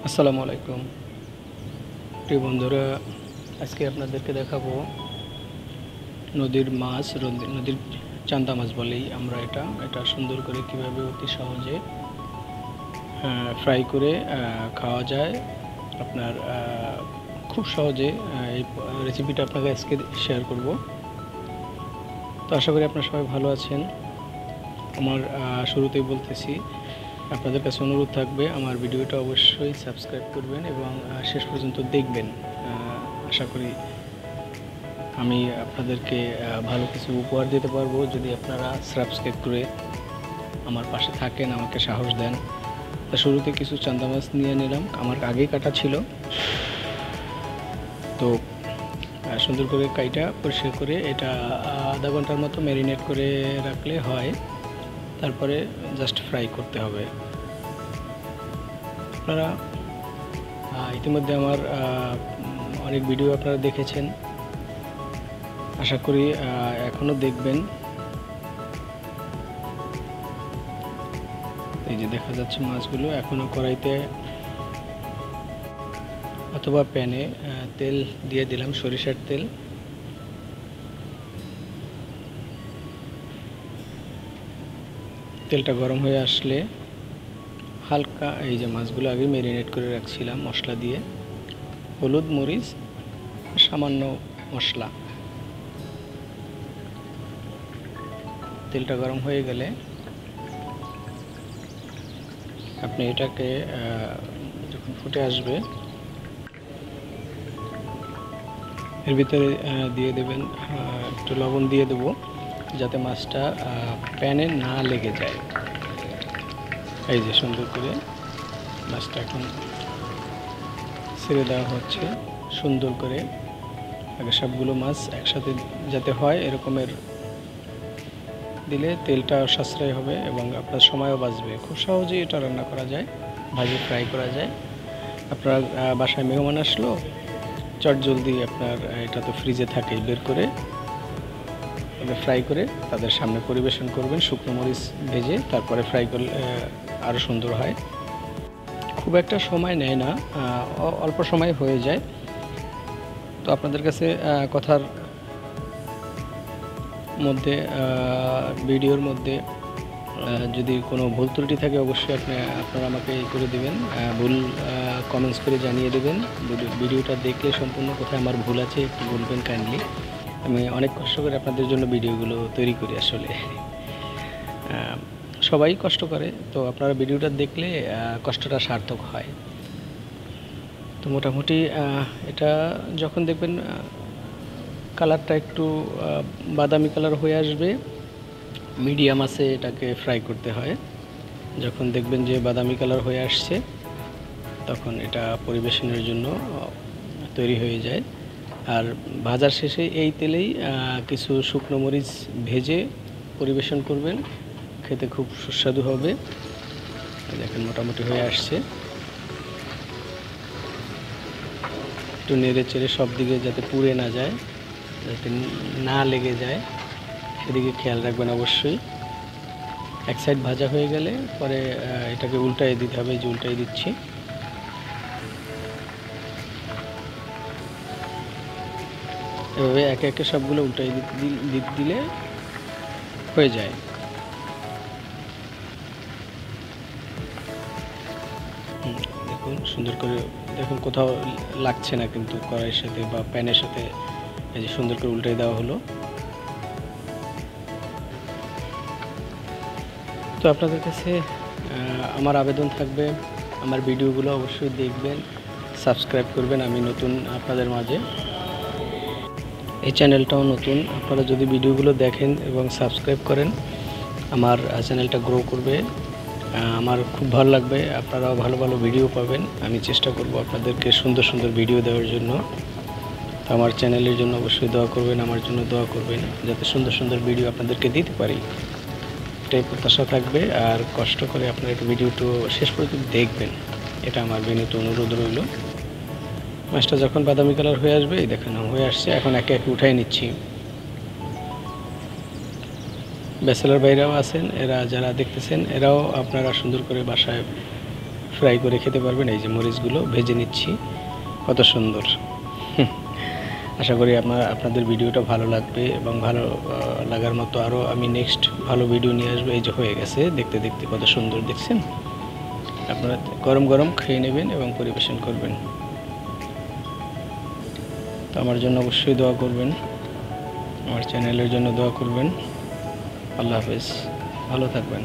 আসসালামু আলাইকুম প্রিয় বন্ধুরা, আজকে আপনাদেরকে দেখাবো নদীর মাছ, নদীর চান্দা মাছ বলেই আমরা এটা সুন্দর করে কিভাবে অতি সহজে ফ্রাই করে খাওয়া যায়। আপনার খুব সহজে এই রেসিপিটা আপনাকে আজকে শেয়ার করব। তো আশা করি আপনারা সবাই ভালো আছেন। আমার শুরুতেই বলতেছি, আপনাদের কাছে অনুরোধ থাকবে আমার ভিডিওটা অবশ্যই সাবস্ক্রাইব করবেন এবং শেষ পর্যন্ত দেখবেন। আশা করি আমি আপনাদেরকে ভালো কিছু উপহার দিতে পারবো যদি আপনারা সাবস্ক্রাইব করে আমার পাশে থাকেন, আমাকে সাহস দেন। তা শুরুতে কিছু চান্দা মাছ নিয়ে নিলাম, আমার আগেই কাটা ছিল। তো সুন্দর করে কাইটা পরিষ্কার করে এটা আধা ঘন্টার মতো ম্যারিনেট করে রাখলে হয়। তারপরে জাস্ট ফ্রাই করতে হবে। আপনারা ইতিমধ্যে আমার অনেক ভিডিও আপনারা দেখেছেন, আশা করি এখনও দেখবেন। এই যে দেখা যাচ্ছে মাছগুলো এখনও কড়াইতে অথবা প্যানে তেল দিয়ে দিলাম, সরিষার তেল। তেলটা গরম হয়ে আসলে হালকা এই যে মাছগুলো আগে ম্যারিনেট করে রাখছিলাম মশলা দিয়ে, হলুদ, মরিচ, সামান্য মশলা। তেলটা গরম হয়ে গেলে আপনি এটাকে যখন ফুটে আসবে এর ভিতরে দিয়ে দেবেন একটু লবণ দিয়ে দেবো, যাতে মাছটা প্যানে না লেগে যায়। এই যে সুন্দর করে মাছটা এখন ছেড়ে দেওয়া হচ্ছে। সুন্দর করে আগে সবগুলো মাছ একসাথে যাতে হয় এরকমের দিলে তেলটা সাশ্রয় হবে এবং আপনার সময়ও বাঁচবে। খুব সহজেই এটা রান্না করা যায়, ভাজি ফ্রাই করা যায়। আপনার বাসায় মেহমান আসলো, চটজলদি আপনার এটা তো ফ্রিজে থাকেই, বের করে ফ্রাই করে তাদের সামনে পরিবেশন করবেন। শুকনো মরিচ ভেজে তারপরে ফ্রাই করলে আরও সুন্দর হয়। খুব একটা সময় নেয় না, অল্প সময় হয়ে যায়। তো আপনাদের কাছে কথার মধ্যে ভিডিওর মধ্যে যদি কোনো ভুল ত্রুটি থাকে অবশ্যই আপনারা আমাকে করে দেবেন, ভুল কমেন্টস করে জানিয়ে দেবেন। ভিডিওটা দেখলে সম্পূর্ণ কোথায় আমার ভুল আছে একটু বলবেন কাইন্ডলি। আমি অনেক কষ্ট করে আপনাদের জন্য ভিডিওগুলো তৈরি করি। আসলে সবাই কষ্ট করে, তো আপনারা ভিডিওটা দেখলে কষ্টটা সার্থক হয়। তো মোটামুটি এটা যখন দেখবেন কালারটা একটু বাদামি কালার হয়ে আসবে, মিডিয়াম আছে এটাকে ফ্রাই করতে হয়। যখন দেখবেন যে বাদামি কালার হয়ে আসছে তখন এটা পরিবেশনের জন্য তৈরি হয়ে যায়। আর ভাজার শেষে এই তেলেই কিছু শুকনো মরিচ ভেজে পরিবেশন করবেন, খেতে খুব সুস্বাদু হবে। দেখেন মোটামুটি হয়ে আসছে। একটু নেড়ে চেড়ে সব দিকে যাতে পুড়ে না যায়, যাতে না লেগে যায় সেদিকে খেয়াল রাখবেন অবশ্যই। এক সাইড ভাজা হয়ে গেলে পরে এটাকে উল্টাই দিতে হবে, যে উল্টাই দিচ্ছি। এভাবে একে একে সবগুলো উল্টাই দিলে হয়ে যায়। দেখুন সুন্দর করে, দেখুন কোথাও লাগছে না কিন্তু কড়াইয়ের সাথে বা প্যানের সাথে। এই যে সুন্দর করে উল্টাই দেওয়া হলো। তো আপনাদের কাছে আমার আবেদন থাকবে, আমার ভিডিওগুলো অবশ্যই দেখবেন, সাবস্ক্রাইব করবেন। আমি নতুন আপনাদের মাঝে, এই চ্যানেলটাও নতুন। আপনারা যদি ভিডিওগুলো দেখেন এবং সাবস্ক্রাইব করেন আমার চ্যানেলটা গ্রো করবে, আমার খুব ভালো লাগবে। আপনারাও ভালো ভালো ভিডিও পাবেন। আমি চেষ্টা করব আপনাদেরকে সুন্দর সুন্দর ভিডিও দেওয়ার জন্য। তো আমার চ্যানেলের জন্য অবশ্যই দোয়া করবেন, আমার জন্য দোয়া করবেন, যাতে সুন্দর সুন্দর ভিডিও আপনাদেরকে দিতে পারি, এটাই প্রত্যাশা থাকবে। আর কষ্ট করে আপনারা একটু ভিডিওটা শেষ পর্যন্ত দেখবেন, এটা আমার বিনীত অনুরোধ রইল। মাছটা যখন বাদামি কালার হয়ে আসবে, এই দেখেন হয়ে আসছে, এখন একে একে উঠাই নিচ্ছি। ব্যাচেলর ভাইরাও আছেন, এরা যারা দেখতেছেন এরাও আপনারা সুন্দর করে বাসায় ফ্রাই করে খেতে পারবেন। এই যে মরিচগুলো ভেজে নিচ্ছি, কত সুন্দর। আশা করি আপনাদের ভিডিওটা ভালো লাগবে এবং ভালো লাগার মতো আরও আমি নেক্সট ভালো ভিডিও নিয়ে আসবো। এই যে হয়ে গেছে, দেখতে দেখতে কত সুন্দর দেখছেন। আপনারা গরম গরম খেয়ে নেবেন এবং পরিবেশন করবেন। তো আমার জন্য অবশ্যই দোয়া করবেন, আমার চ্যানেলের জন্য দোয়া করবেন। আল্লাহ হাফেজ, ভালো থাকবেন।